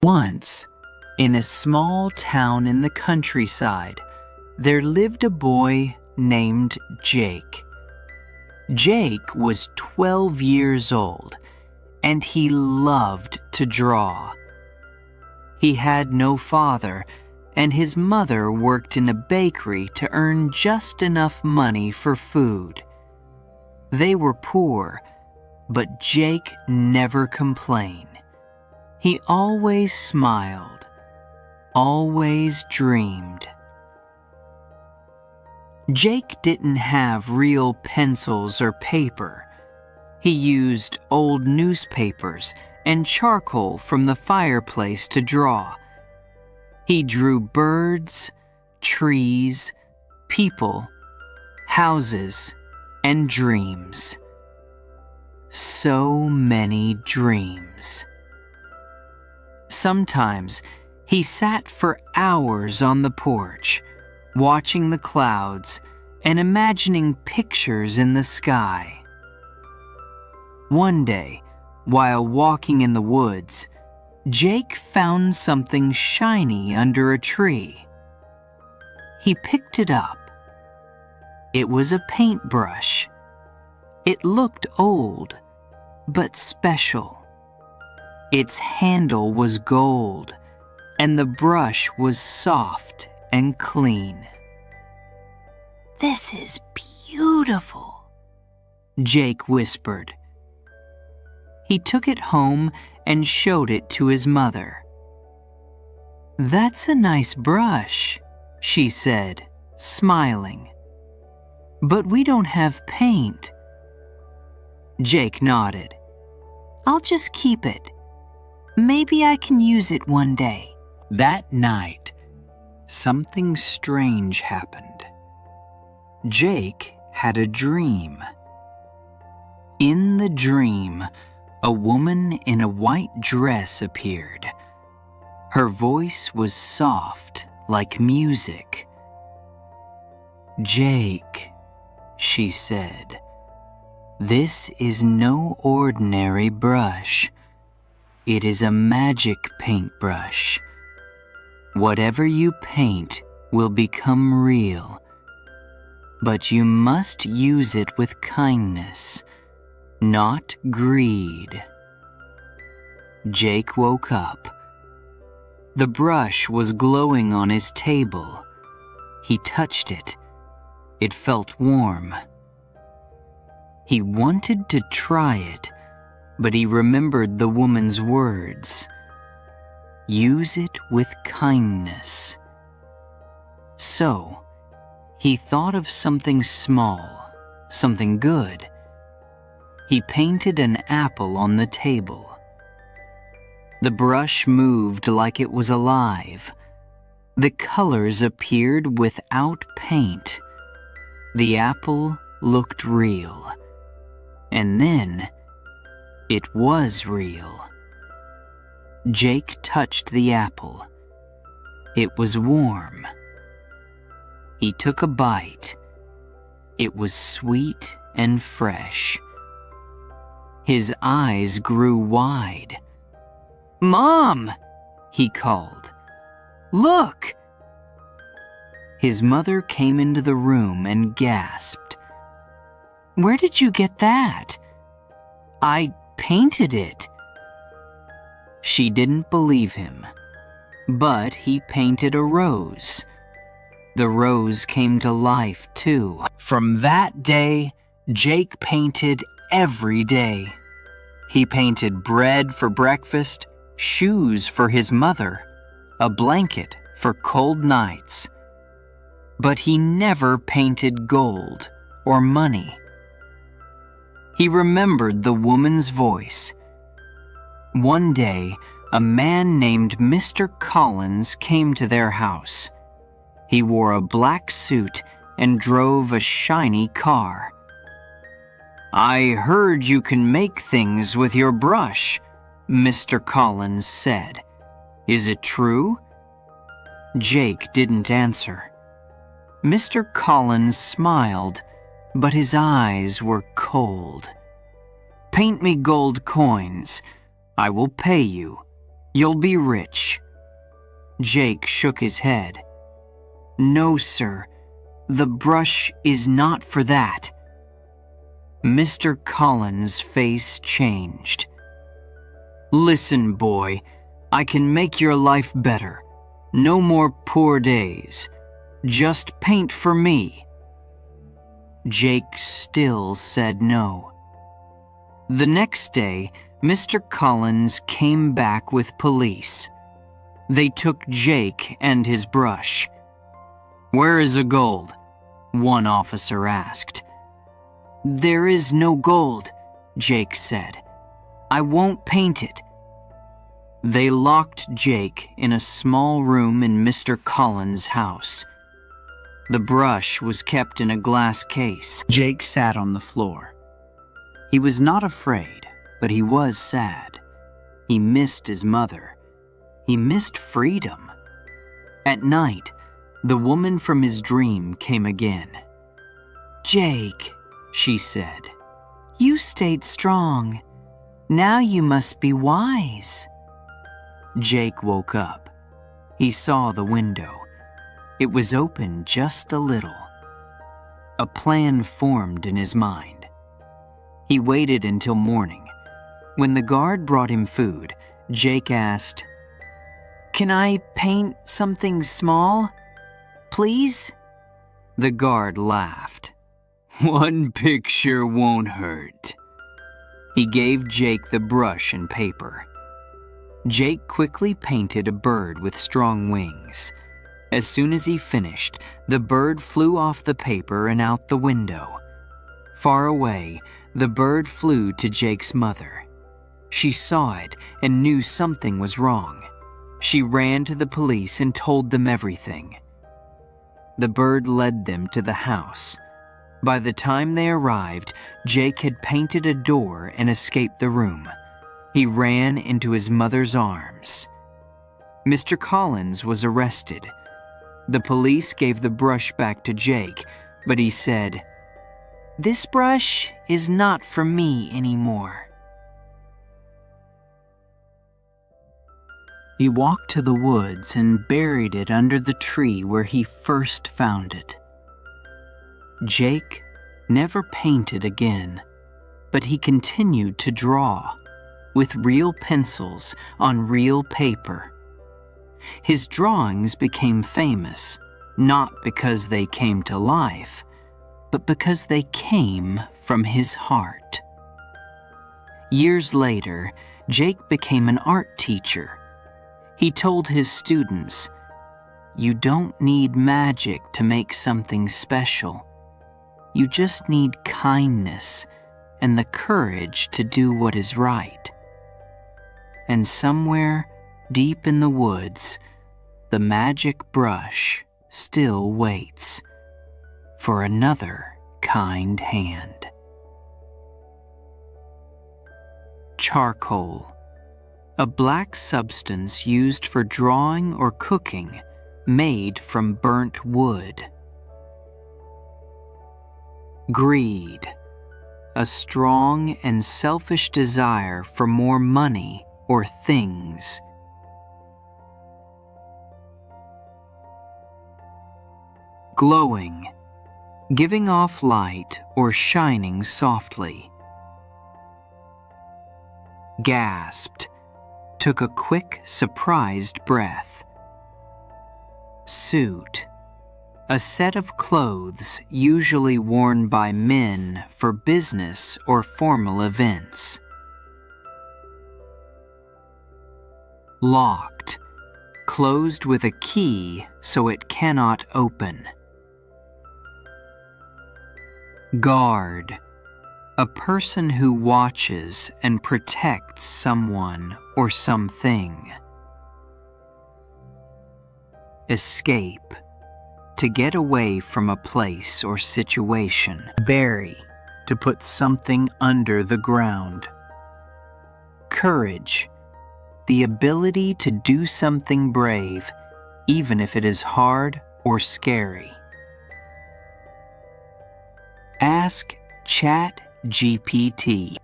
Once, in a small town in the countryside, there lived a boy named Jake. Jake was 12 years old, and he loved to draw. He had no father, and his mother worked in a bakery to earn just enough money for food. They were poor, but Jake never complained. He always smiled, always dreamed. Jake didn't have real pencils or paper. He used old newspapers and charcoal from the fireplace to draw. He drew birds, trees, people, houses, and dreams. So many dreams. Sometimes he sat for hours on the porch, watching the clouds and imagining pictures in the sky. One day, while walking in the woods, Jake found something shiny under a tree. He picked it up. It was a paintbrush. It looked old, but special. Its handle was gold, and the brush was soft and clean. "This is beautiful," Jake whispered. He took it home and showed it to his mother. "That's a nice brush," she said, smiling. "But we don't have paint." Jake nodded. "I'll just keep it. Maybe I can use it one day." That night, something strange happened. Jake had a dream. In the dream, a woman in a white dress appeared. Her voice was soft like music. "Jake," she said, "this is no ordinary brush. It is a magic paintbrush. Whatever you paint will become real, but you must use it with kindness, not greed." Jake woke up. The brush was glowing on his table. He touched it. It felt warm. He wanted to try it, but he remembered the woman's words. Use it with kindness. So, he thought of something small, something good. He painted an apple on the table. The brush moved like it was alive. The colors appeared without paint. The apple looked real. And then, it was real. Jake touched the apple. It was warm. He took a bite. It was sweet and fresh. His eyes grew wide. "Mom!" he called. "Look!" His mother came into the room and gasped. "Where did you get that?" "I painted it." She didn't believe him, but he painted a rose. The rose came to life too. From that day, Jake painted every day. He painted bread for breakfast, shoes for his mother, a blanket for cold nights. But he never painted gold or money. He remembered the woman's voice. One day, a man named Mr. Collins came to their house. He wore a black suit and drove a shiny car. "I heard you can make things with your brush," Mr. Collins said. "Is it true?" Jake didn't answer. Mr. Collins smiled, but his eyes were cold. "Paint me gold coins. I will pay you," You'll be rich." Jake shook his head. "No, sir. The brush is not for that." Mr. Collins' face changed. "Listen, boy, I can make your life better. No more poor days. Just paint for me." Jake still said no. The next day, Mr. Collins came back with police. They took Jake and his brush. "Where is the gold?" one officer asked. "There is no gold," Jake said. "I won't paint it." They locked Jake in a small room in Mr. Collins' house. The brush was kept in a glass case. Jake sat on the floor. He was not afraid, but he was sad. He missed his mother. He missed freedom. At night, the woman from his dream came again. "Jake," she said, "you stayed strong. Now you must be wise." Jake woke up. He saw the window. It was open just a little. A plan formed in his mind. He waited until morning. When the guard brought him food, Jake asked, "Can I paint something small, please?" The guard laughed. "One picture won't hurt." He gave Jake the brush and paper. Jake quickly painted a bird with strong wings. As soon as he finished, the bird flew off the paper and out the window. Far away, the bird flew to Jake's mother. She saw it and knew something was wrong. She ran to the police and told them everything. The bird led them to the house. By the time they arrived, Jake had painted a door and escaped the room. He ran into his mother's arms. Mr. Collins was arrested. The police gave the brush back to Jake, but he said, "This brush is not for me anymore." He walked to the woods and buried it under the tree where he first found it. Jake never painted again, but he continued to draw with real pencils on real paper. His drawings became famous, not because they came to life, but because they came from his heart. Years later, Jake became an art teacher. He told his students, "You don't need magic to make something special. You just need kindness and the courage to do what is right." And somewhere deep in the woods, the magic brush still waits for another kind hand. Charcoal, a black substance used for drawing or cooking, made from burnt wood. Greed, a strong and selfish desire for more money or things. Glowing, giving off light or shining softly. Gasped, took a quick, surprised breath. Suit, a set of clothes usually worn by men for business or formal events. Locked, closed with a key so it cannot open. Guard, a person who watches and protects someone or something. Escape, to get away from a place or situation. Bury, to put something under the ground. Courage, the ability to do something brave, even if it is hard or scary. Ask ChatGPT.